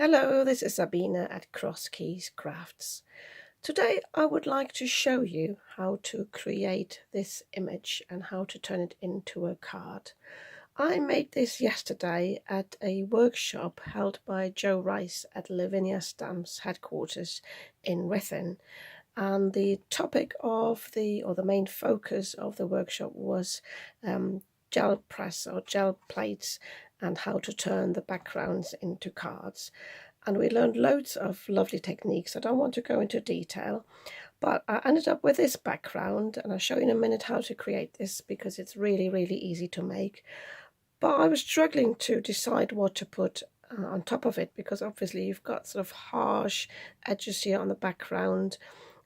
Hello, this is Sabina at Cross Keys Crafts. Today I would like to show you how to create this image and how to turn it into a card. I made this yesterday at a workshop held by Joe Rice at Lavinia Stamps headquarters in Ruthin. And the topic of the main focus of the workshop was gel press or gel plates and how to turn the backgrounds into cards. And we learned loads of lovely techniques. I don't want to go into detail, but I ended up with this background, and I'll show you in a minute how to create this because it's really, really easy to make. But I was struggling to decide what to put on top of it, because obviously you've got sort of harsh edges here on the background.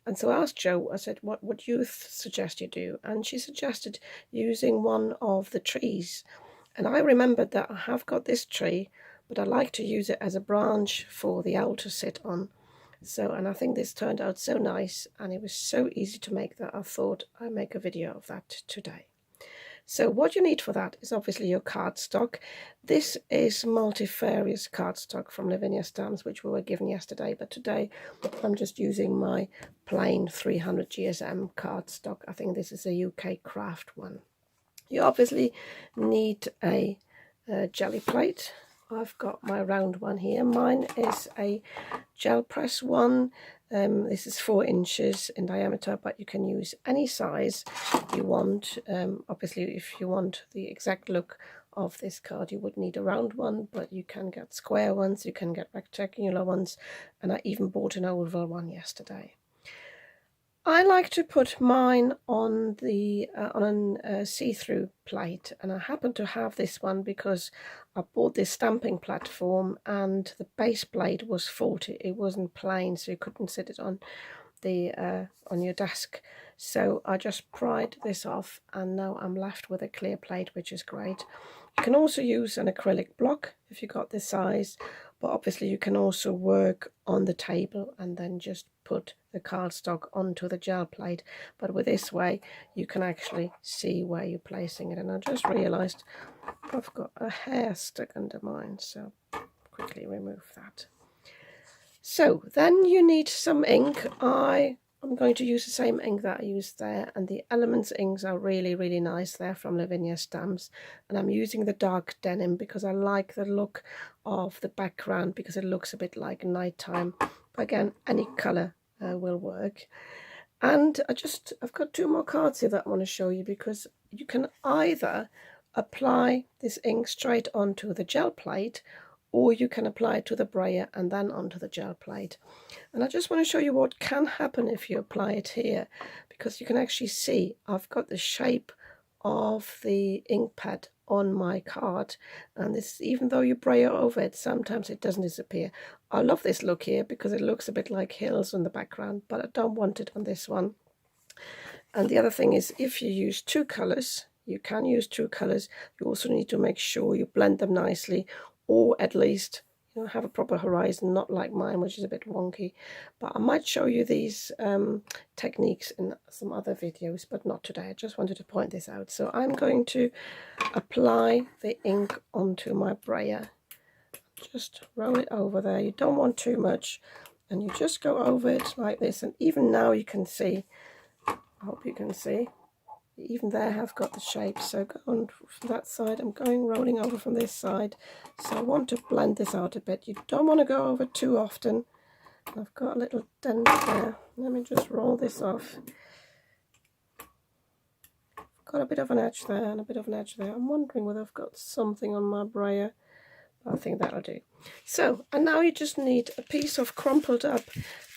And so I asked Jo, I said, what would you suggest you do? And she suggested using one of the trees. And I remembered that I have got this tree, but I like to use it as a branch for the owl to sit on. And I think this turned out so nice, and it was so easy to make that I thought I'd make a video of that today. So what you need for that is obviously your cardstock. This is multifarious cardstock from Lavinia Stamps, which we were given yesterday, but today I'm just using my plain 300 GSM cardstock. I think this is a UK craft one. You obviously need a jelly plate. I've got my round one here. Mine is a gel press one. This is 4 inches in diameter, but you can use any size you want. Obviously, if you want the exact look of this card, you would need a round one, but you can get square ones, you can get rectangular ones, and I even bought an oval one yesterday. I like to put mine on a see-through plate, and I happen to have this one because I bought this stamping platform and the base plate was faulty. It wasn't plain, so you couldn't sit it on your desk. So I just pried this off, and now I'm left with a clear plate, which is great. You can also use an acrylic block if you got this size, but obviously you can also work on the table and then just put the cardstock onto the gel plate. But with this way you can actually see where you're placing it. And I just realized I've got a hair stuck under mine, so quickly remove that. So then you need some ink. I'm going to use the same ink that I used there, and the Elements inks are really, really nice. They're from Lavinia Stamps, and I'm using the dark denim because I like the look of the background, because it looks a bit like nighttime. But again, any colour will work. And I've got 2 more cards here that I want to show you, because you can either apply this ink straight onto the gel plate, or you can apply it to the brayer and then onto the gel plate. And I just want to show you what can happen if you apply it here, because you can actually see I've got the shape of the ink pad on my card, and this, even though you brayer over it, sometimes it doesn't disappear. I love this look here because it looks a bit like hills in the background, but I don't want it on this one. And the other thing is, if you use 2 colors, you can use 2 colors, you also need to make sure you blend them nicely, or at least have a proper horizon, not like mine, which is a bit wonky. But I might show you these techniques in some other videos, but not today. I just wanted to point this out. So I'm going to apply the ink onto my brayer. Just roll it over there. You don't want too much, and you just go over it like this. And even now you can see, I hope you can see, even there have got the shape. So go on from that side, I'm rolling over from this side. So I want to blend this out a bit. You don't want to go over too often. I've got a little dent there. Let me just roll this off. Got a bit of an edge there and a bit of an edge there. I'm wondering whether I've got something on my brayer. I think that'll do. So, and now you just need a piece of crumpled up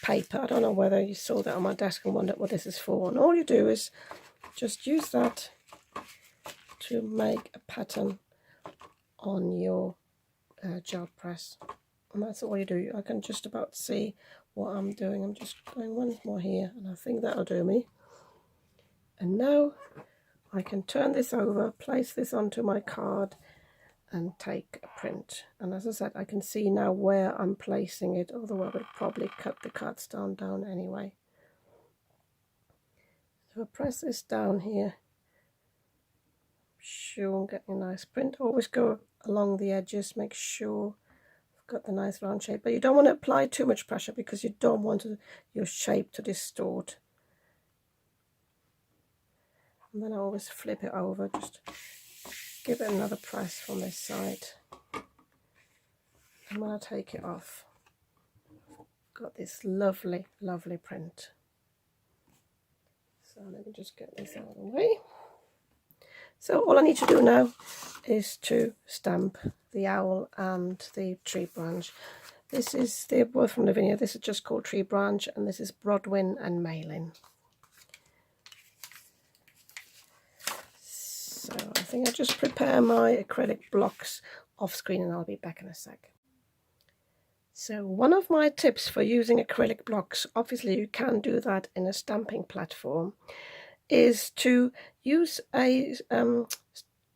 paper. I don't know whether you saw that on my desk and wondered what this is for. And all you do is just use that to make a pattern on your gel press, and that's all you do. I can just about see what I'm doing. I'm just going once more here, and I think that'll do me. And now I can turn this over, place this onto my card, and take a print. And as I said, I can see now where I'm placing it, although I would probably cut the cardstock down anyway. So I press this down here. Sure I'm getting a nice print. Always go along the edges, make sure I've got the nice round shape, but you don't want to apply too much pressure because you don't want your shape to distort. And then I always flip it over, just give it another press from this side. And when I take it off, I've got this lovely, lovely print. So let me just get this out of the way. So all I need to do now is to stamp the owl and the tree branch. This is, they're both from Lavinia. This is just called Tree Branch, and this is Ruthin and Malin. So I think I'll just prepare my acrylic blocks off screen and I'll be back in a sec. So one of my tips for using acrylic blocks, obviously you can do that in a stamping platform, is to use a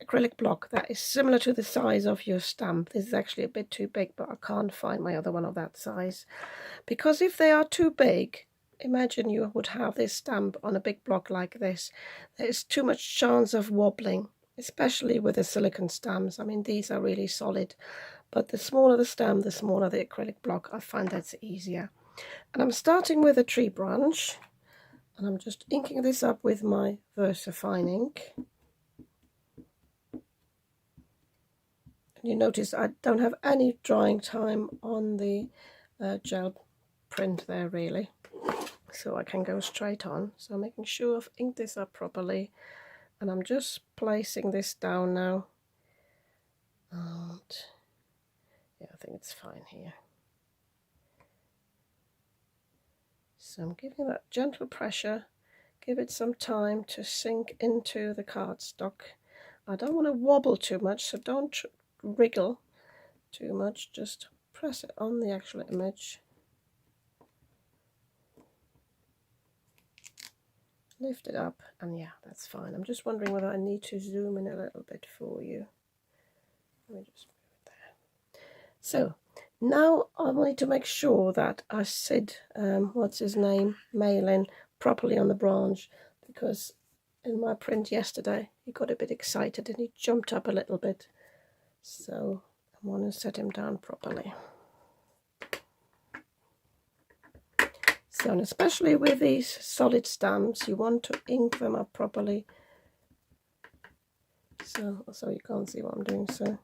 acrylic block that is similar to the size of your stamp. This is actually a bit too big, but I can't find my other one of that size. Because if they are too big, imagine you would have this stamp on a big block like this. There is too much chance of wobbling, especially with the silicone stamps. I mean, these are really solid, but the smaller the stamp, the smaller the acrylic block. I find that's easier. And I'm starting with a tree branch, and I'm just inking this up with my VersaFine ink. You notice I don't have any drying time on the gel print there really, so I can go straight on. So I'm making sure I've inked this up properly, and I'm just placing this down now, and yeah, I think it's fine here. So I'm giving that gentle pressure, give it some time to sink into the cardstock. I don't want to wobble too much, so don't wriggle too much, just press it on the actual image. Lift it up, and yeah, that's fine. I'm just wondering whether I need to zoom in a little bit for you. Let me just move it there. So now I need to make sure that I sit, what's his name, Malin, properly on the branch, because in my print yesterday he got a bit excited and he jumped up a little bit. So I want to set him down properly. So, and especially with these solid stamps, you want to ink them up properly. So you can't see what I'm doing, so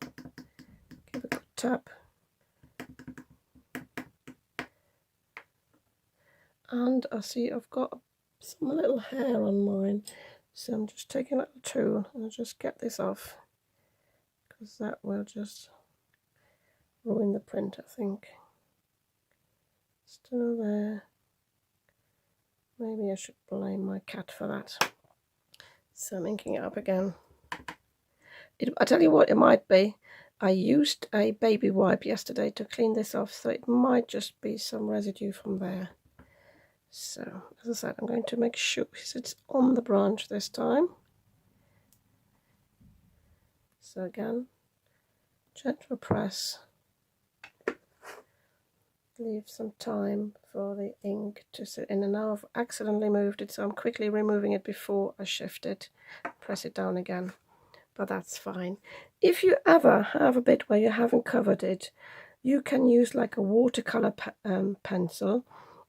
give a good tap. And I see I've got some little hair on mine, so I'm just taking a little tool and I'll just get this off, because that will just ruin the print, I think. Still there. Maybe I should blame my cat for that. So I'm inking it up again. I tell you what, it might be. I used a baby wipe yesterday to clean this off, so it might just be some residue from there. So, as I said, I'm going to make sure it's on the branch this time. So again, gentle press. Leave some time for the ink to sit in, and now I've accidentally moved it, so I'm quickly removing it before I shift it. Press it down again, but that's fine. If you ever have a bit where you haven't covered it, you can use like a watercolor pencil,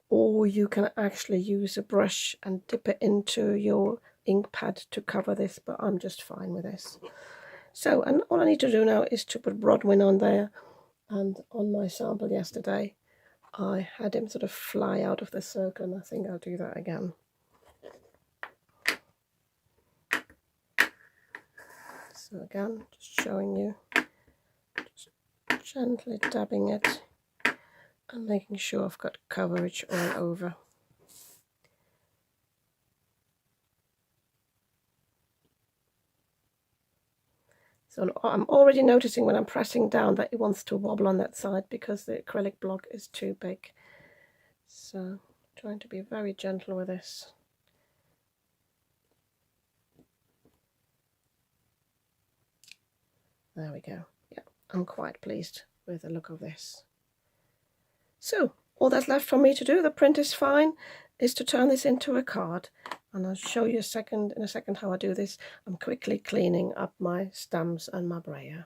or you can actually use a brush and dip it into your ink pad to cover this, but I'm just fine with this. So, and all I need to do now is to put Ruthin on there, and on my sample yesterday I had him sort of fly out of the circle, and I think I'll do that again. So again, just showing you, just gently dabbing it and making sure I've got coverage all over. So I'm already noticing when I'm pressing down that it wants to wobble on that side because the acrylic block is too big. So I'm trying to be very gentle with this. There we go. Yeah, I'm quite pleased with the look of this. So all that's left for me to do, the print is fine, is to turn this into a card. And I'll show you in a second how I do this. I'm quickly cleaning up my stamps and my brayer.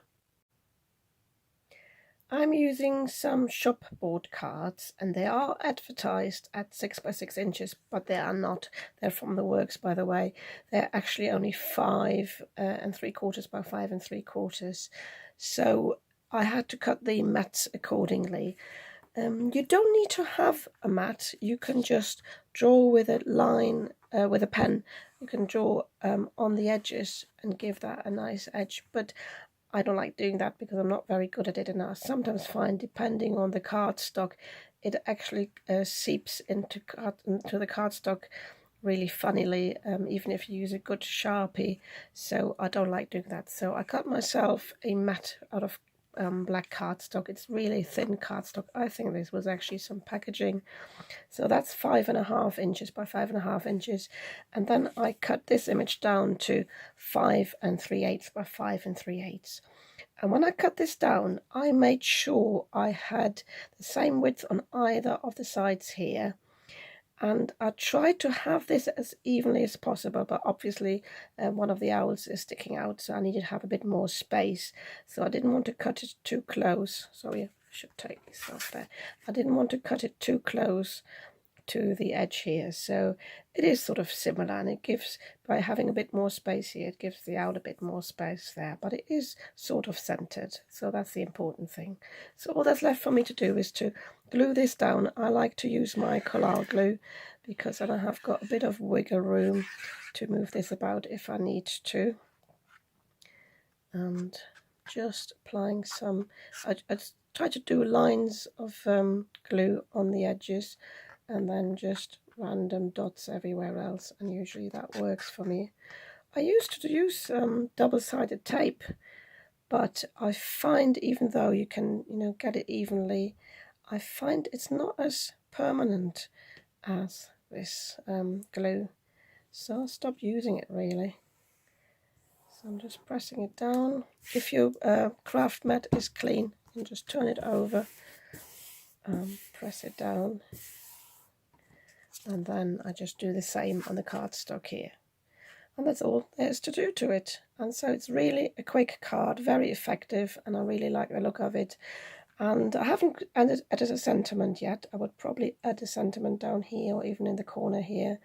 I'm using some shopboard cards, and they are advertised at 6 by 6 inches, but they are not. They're from the works, by the way. They're actually only 5 3/4 by 5 3/4. So I had to cut the mats accordingly. You don't need to have a mat. You can just draw with a line, with a pen. You can draw on the edges and give that a nice edge, but I don't like doing that because I'm not very good at it, and I sometimes find, depending on the cardstock, it actually seeps into the cardstock really funnily, even if you use a good Sharpie. So I don't like doing that. So I cut myself a mat out of black cardstock. It's really thin cardstock. I think this was actually some packaging. So that's 5.5 inches by 5.5 inches, and then I cut this image down to 5 3/8 by 5 3/8. And when I cut this down, I made sure I had the same width on either of the sides here, and I tried to have this as evenly as possible, but obviously one of the owls is sticking out, so I needed to have a bit more space. So I didn't want to cut it too close. Sorry, I should take this off there. I didn't want to cut it too close to the edge here, so it is sort of similar, and it gives, by having a bit more space here, it gives the owl a bit more space there, but it is sort of centered, so that's the important thing. So all that's left for me to do is to glue this down. I like to use my collard glue because then I have got a bit of wiggle room to move this about if I need to. And just applying some, I try to do lines of glue on the edges, and then just random dots everywhere else, and usually that works for me. I used to use double-sided tape, but I find, even though you can get it evenly, I find it's not as permanent as this glue, so I stopped using it really. So I'm just pressing it down. If your craft mat is clean, you can just turn it over, press it down, and then I just do the same on the cardstock here. And that's all there is to do to it. And so it's really a quick card, very effective, and I really like the look of it. And I haven't added a sentiment yet. I would probably add a sentiment down here or even in the corner here.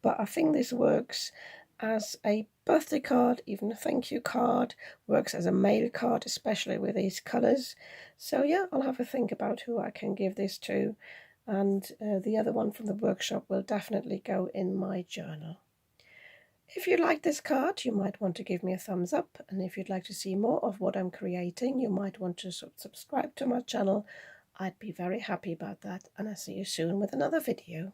But I think this works as a birthday card, even a thank you card, works as a mail card, especially with these colours. So yeah, I'll have a think about who I can give this to. And the other one from the workshop will definitely go in my journal. If you like this card, you might want to give me a thumbs up, and if you'd like to see more of what I'm creating, you might want to subscribe to my channel. I'd be very happy about that, and I'll see you soon with another video.